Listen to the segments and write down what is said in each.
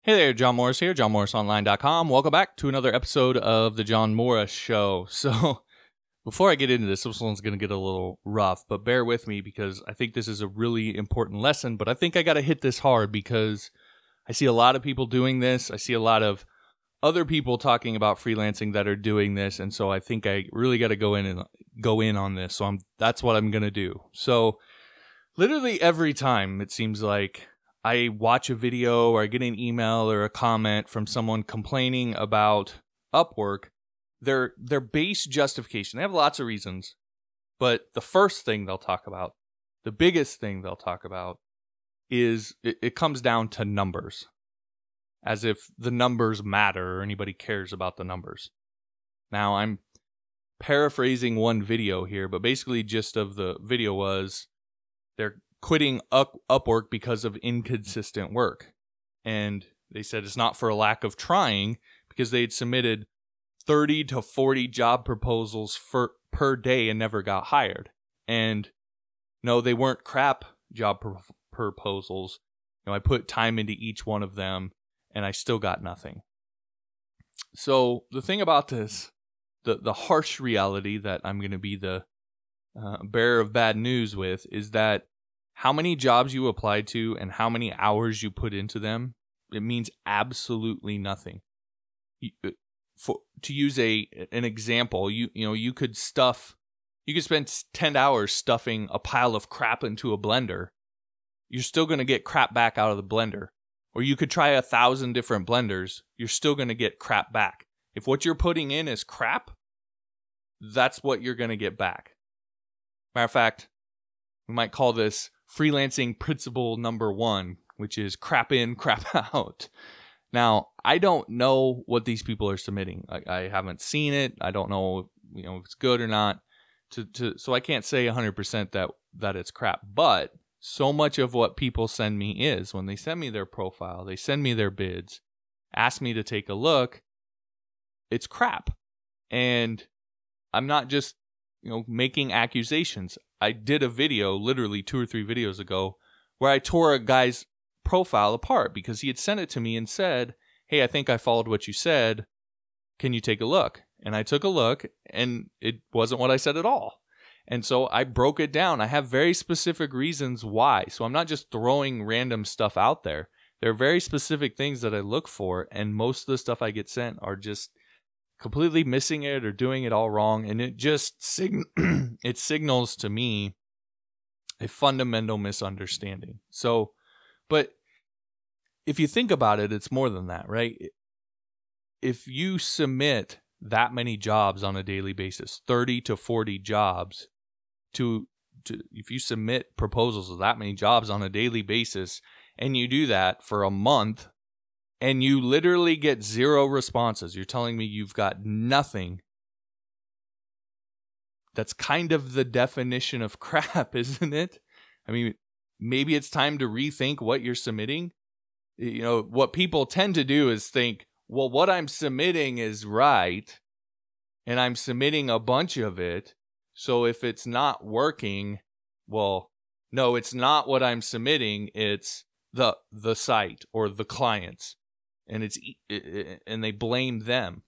Hey there, John Morris here, johnmorrisonline.com. Welcome back to another episode of The John Morris Show. So, before I get into this one's going to get a little rough, but bear with me because I think this is a really important lesson, but I think I got to hit this hard because I see a lot of people doing this. I see a lot of other people talking about freelancing that are doing this, and so I think I really got to go in on this. So that's what I'm going to do. So, literally every time it seems like I watch a video or I get an email or a comment from someone complaining about Upwork, their base justification, they have lots of reasons, but the first thing they'll talk about, the biggest thing they'll talk about is it comes down to numbers, as if the numbers matter or anybody cares about the numbers. Now, I'm paraphrasing one video here, but basically gist of the video was they're quitting Upwork because of inconsistent work. And they said it's not for a lack of trying because they'd submitted 30 to 40 job proposals per day and never got hired. And no, they weren't crap job proposals. I put time into each one of them and I still got nothing. So the thing about this, the harsh reality that I'm going to be the bearer of bad news with is that how many jobs you applied to and how many hours you put into them, it means absolutely nothing. To use an example, you could spend 10 hours stuffing a pile of crap into a blender. You're still going to get crap back out of the blender. Or you could try 1,000 different blenders. You're still going to get crap back. If what you're putting in is crap, that's what you're going to get back. Matter of fact, we might call this freelancing principle number 1, which is crap in, crap out. Now, I don't know what these people are submitting. I haven't seen it. I don't know, if it's good or not. So I can't say 100% that it's crap. But so much of what people send me is when they send me their profile, they send me their bids, ask me to take a look, it's crap. And I'm not just making accusations. I did a video literally 2 or 3 videos ago where I tore a guy's profile apart because he had sent it to me and said, "Hey, I think I followed what you said. Can you take a look?" And I took a look and it wasn't what I said at all. And so I broke it down. I have very specific reasons why. So I'm not just throwing random stuff out there. There are very specific things that I look for, and most of the stuff I get sent are just completely missing it or doing it all wrong, and it just it signals to me a fundamental misunderstanding. So, but if you think about it, it's more than that, right? If you submit that many jobs on a daily basis, 30 to 40 jobs, if you submit proposals of that many jobs on a daily basis, and you do that for a month, and you literally get 0 responses. You're telling me you've got nothing. That's kind of the definition of crap, isn't it? I mean, maybe it's time to rethink what you're submitting. What people tend to do is think, well, what I'm submitting is right, and I'm submitting a bunch of it. So if it's not working, well, no, it's not what I'm submitting. It's the site or the clients. And they blame them.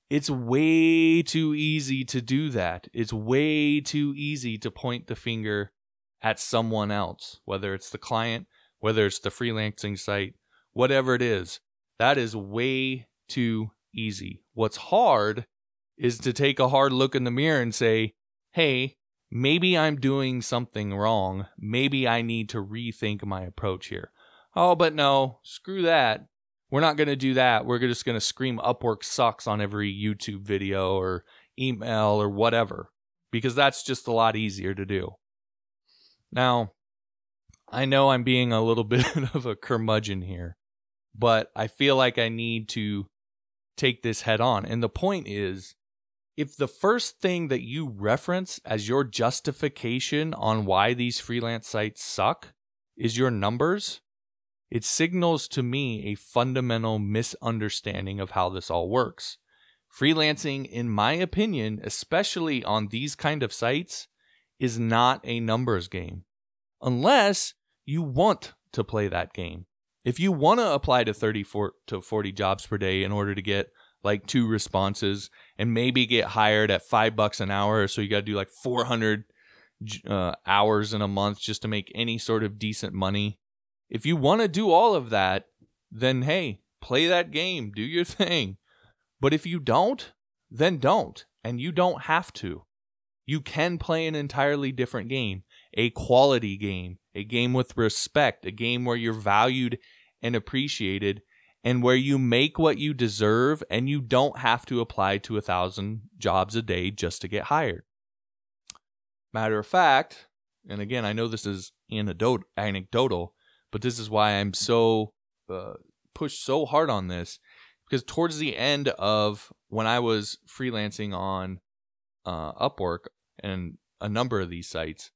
It's way too easy to do that. It's way too easy to point the finger at someone else, whether it's the client, whether it's the freelancing site, whatever it is. That is way too easy. What's hard is to take a hard look in the mirror and say, hey, maybe I'm doing something wrong. Maybe I need to rethink my approach here. Oh, but no, screw that. We're not going to do that. We're just going to scream Upwork sucks on every YouTube video or email or whatever, because that's just a lot easier to do. Now, I know I'm being a little bit of a curmudgeon here, but I feel like I need to take this head on. And the point is, if the first thing that you reference as your justification on why these freelance sites suck is your numbers, it signals to me a fundamental misunderstanding of how this all works. Freelancing, in my opinion, especially on these kind of sites, is not a numbers game. Unless you want to play that game. If you want to apply to 34 to 40 jobs per day in order to get like 2 responses and maybe get hired at $5 an hour, so you got to do like 400 hours in a month just to make any sort of decent money. If you want to do all of that, then hey, play that game, do your thing. But if you don't, then don't. And you don't have to. You can play an entirely different game, a quality game, a game with respect, a game where you're valued and appreciated, and where you make what you deserve and you don't have to apply to 1,000 jobs a day just to get hired. Matter of fact, and again, I know this is anecdotal, but this is why I'm so pushed so hard on this, because towards the end of when I was freelancing on Upwork and a number of these sites,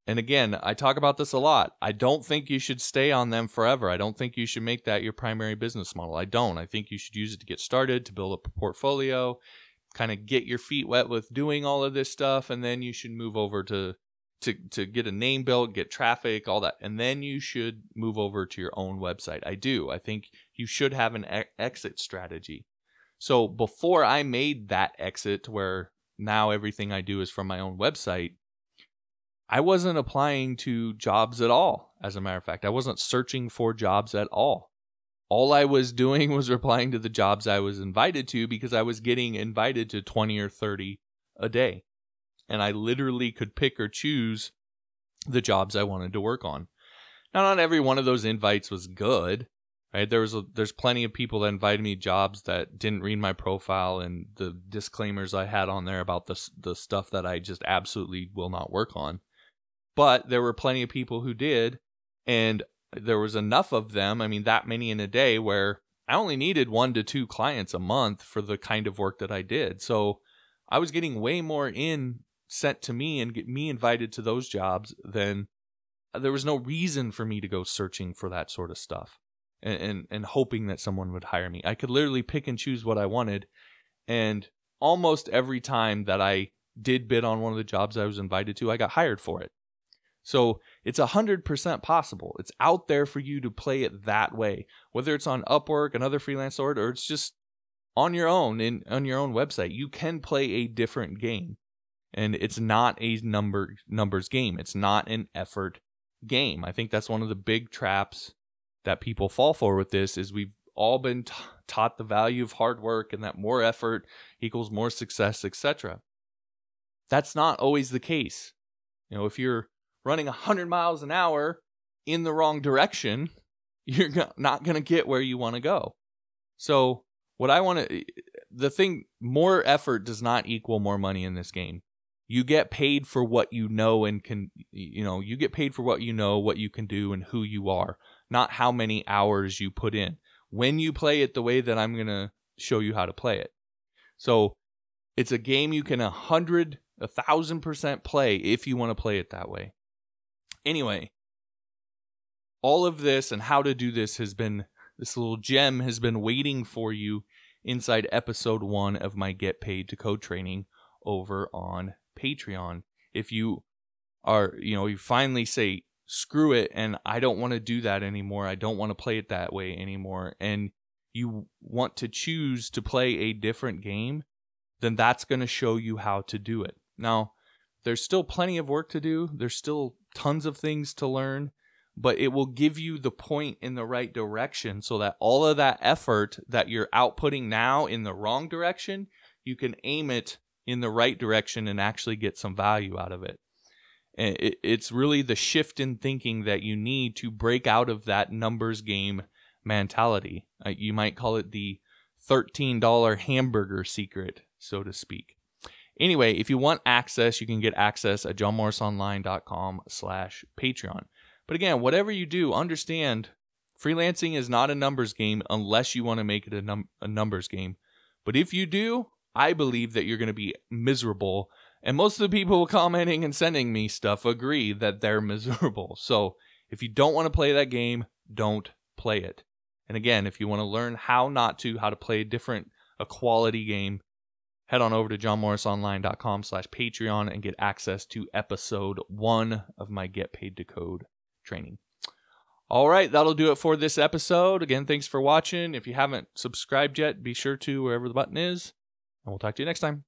and again, I talk about this a lot. I don't think you should stay on them forever. I don't think you should make that your primary business model. I don't. I think you should use it to get started, to build up a portfolio, kind of get your feet wet with doing all of this stuff, and then you should move over to get a name built, get traffic, all that, and then you should move over to your own website. I do. I think you should have an exit strategy. So before I made that exit to where now everything I do is from my own website, I wasn't applying to jobs at all. As a matter of fact, I wasn't searching for jobs at all. All I was doing was replying to the jobs I was invited to because I was getting invited to 20 or 30 a day. And I literally could pick or choose the jobs I wanted to work on. Now, not every one of those invites was good, right? There's plenty of people that invited me jobs that didn't read my profile and the disclaimers I had on there about the stuff that I just absolutely will not work on. But there were plenty of people who did, and there was enough of them, I mean, that many in a day, where I only needed 1 to 2 clients a month for the kind of work that I did. So I was getting way more sent to me and get me invited to those jobs than there was no reason for me to go searching for that sort of stuff and hoping that someone would hire me. I could literally pick and choose what I wanted, and almost every time that I did bid on one of the jobs I was invited to, I got hired for it. So it's 100% possible. It's out there for you to play it that way, whether it's on Upwork, another freelance site, or it's just on your own on your own website. You can play a different game, and it's not a numbers game. It's not an effort game. I think that's one of the big traps that people fall for with this. Is we've all been taught the value of hard work and that more effort equals more success, etc. That's not always the case. You know, if you're running 100 miles an hour in the wrong direction, you're not going to get where you want to go. So more effort does not equal more money in this game. You get paid for what you know and you get paid for what you know, what you can do, and who you are, not how many hours you put in when you play it the way that I'm going to show you how to play it. So it's a game you can 1,000% play if you want to play it that way. Anyway, all of this and how to do this this little gem has been waiting for you inside episode 1 of my Get Paid to Code training over on Patreon. If you are, you finally say, screw it, and I don't want to do that anymore. I don't want to play it that way anymore. And you want to choose to play a different game, then that's going to show you how to do it. Now, there's still plenty of work to do. There's still tons of things to learn, but it will give you the point in the right direction so that all of that effort that you're outputting now in the wrong direction, you can aim it in the right direction and actually get some value out of it. And it's really the shift in thinking that you need to break out of that numbers game mentality. You might call it the $13 hamburger secret, so to speak. Anyway, if you want access, you can get access at johnmorrisonline.com/Patreon. But again, whatever you do, understand freelancing is not a numbers game unless you want to make it a numbers game. But if you do, I believe that you're going to be miserable. And most of the people commenting and sending me stuff agree that they're miserable. So if you don't want to play that game, don't play it. And again, if you want to learn how to play a quality game, head on over to johnmorrisonline.com/Patreon and get access to episode 1 of my Get Paid to Code training. All right, that'll do it for this episode. Again, thanks for watching. If you haven't subscribed yet, be sure to wherever the button is, and we'll talk to you next time.